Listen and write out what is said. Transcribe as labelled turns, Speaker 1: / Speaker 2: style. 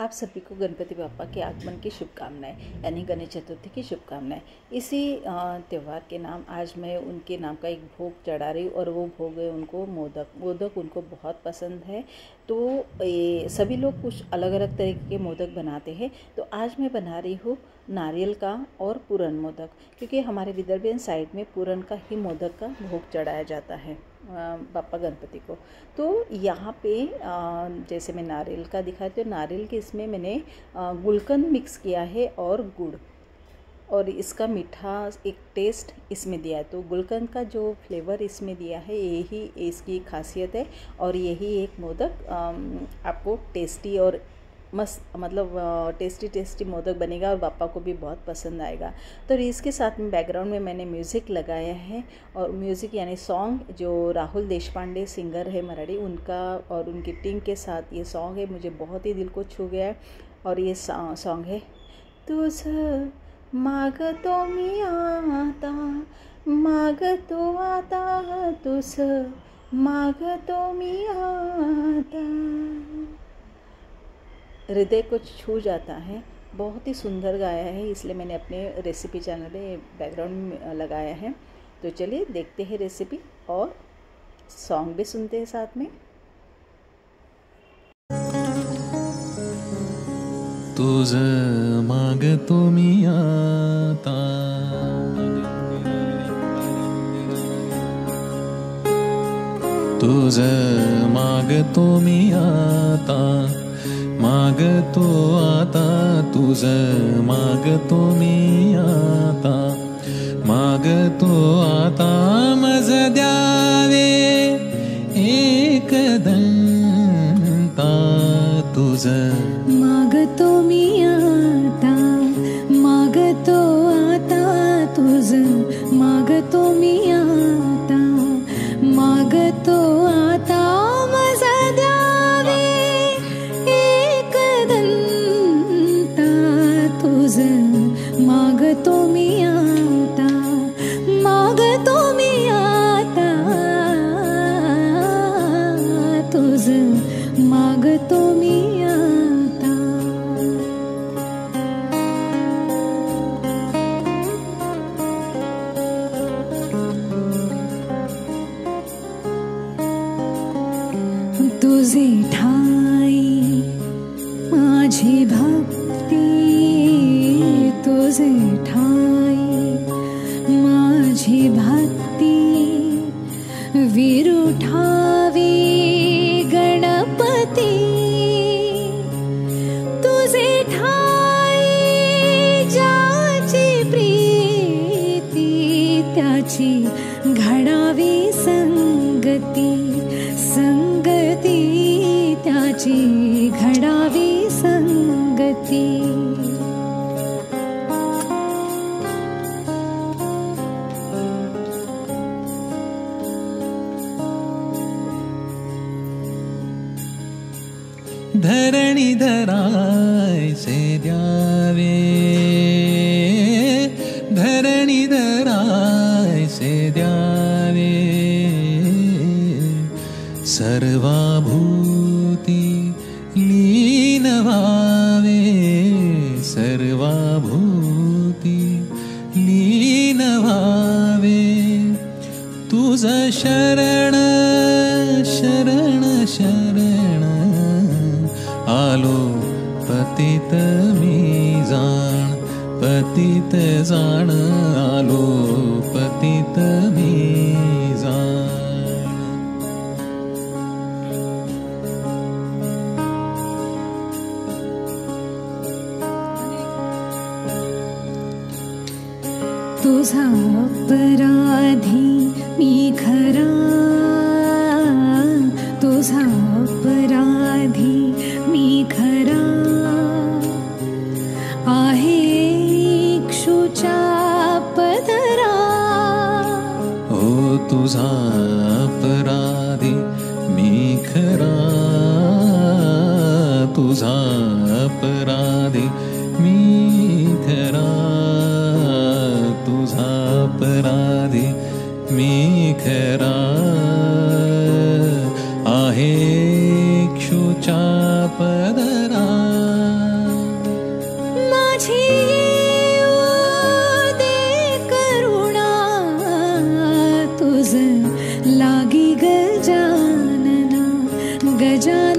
Speaker 1: आप सभी को गणपति बाप्पा के आगमन की शुभकामनाएं, यानी गणेश चतुर्थी की शुभकामनाएं। इसी त्यौहार के नाम आज मैं उनके नाम का एक भोग चढ़ा रही हूँ और वो भोग है उनको मोदक उनको बहुत पसंद है। तो सभी लोग कुछ अलग अलग तरीके के मोदक बनाते हैं। तो आज मैं बना रही हूँ नारियल का और पूरन मोदक, क्योंकि हमारे विदर्भियन साइड में पूरन का ही मोदक का भोग चढ़ाया जाता है बाप्पा गणपति को। तो यहाँ पे जैसे मैं नारियल का दिखाती हूँ, नारियल के इसमें मैंने गुलकंद मिक्स किया है और गुड़, और इसका मीठा एक टेस्ट इसमें दिया है। तो गुलकंद का जो फ्लेवर इसमें दिया है यही इसकी खासियत है, और यही एक मोदक आपको टेस्टी और मस्त टेस्टी मोदक बनेगा और बाप्पा को भी बहुत पसंद आएगा। तो इसके साथ में बैकग्राउंड में मैंने म्यूज़िक लगाया है, और म्यूज़िक यानी सॉन्ग जो राहुल देशपांडे सिंगर है मराठी, उनका और उनकी टीम के साथ ये सॉन्ग है, मुझे बहुत ही दिल को छू गया है। और ये सॉन्ग है तुझ मागतो मी आता, मागतो आता तुझ मागतो मी आता। हृदय को छू जाता है, बहुत ही सुंदर गाया है, इसलिए मैंने अपने रेसिपी चैनल पे बैकग्राउंड में लगाया है। तो चलिए देखते हैं रेसिपी और सॉन्ग भी सुनते हैं साथ में।
Speaker 2: तुझ मागतो मी आता, तुझ मागतो मी आता, मागतो आता तुझ मागतो मी आता, मागतो आता मज द्यावे एक दंता, तुझ
Speaker 3: मागतो मी आता, मागतो आता तुझ मागतो मी आता, मागतो आता मज द्यावे एक दंता, तुझ मागतो मी आता, मागतो मी आता, तुझ मागतो मी आता। तुझे ठाई माझी भक्ती, तुझे ठाई माझी भक्ती, विरुठावी गणपती, तुझे ठाई ज्याची प्रीती, त्याची घडावी संगती, संगती त्याची घडावी संगती।
Speaker 2: धरणी धरायचे द्यावे, धरणी धरायचे द्यावे, सर्वाभूती लीन व्हावे, सर्वाभूती लीन व्हावे, तुझ शरण शरण शरण आलो पतित मी जाण, पतित जाण आलो पतित मी जाण।
Speaker 3: तुझा अपराधी मी खरा, तुझा अपराधी मी खरा, आहे इक्षुच्या पदरा,
Speaker 2: ओ तुझा अपराधी मी खरा, तुझा अपराधी मी खरा, तुझा अपराधी मी खरा, आहे इक्षुच्या पदरा।
Speaker 3: गजानना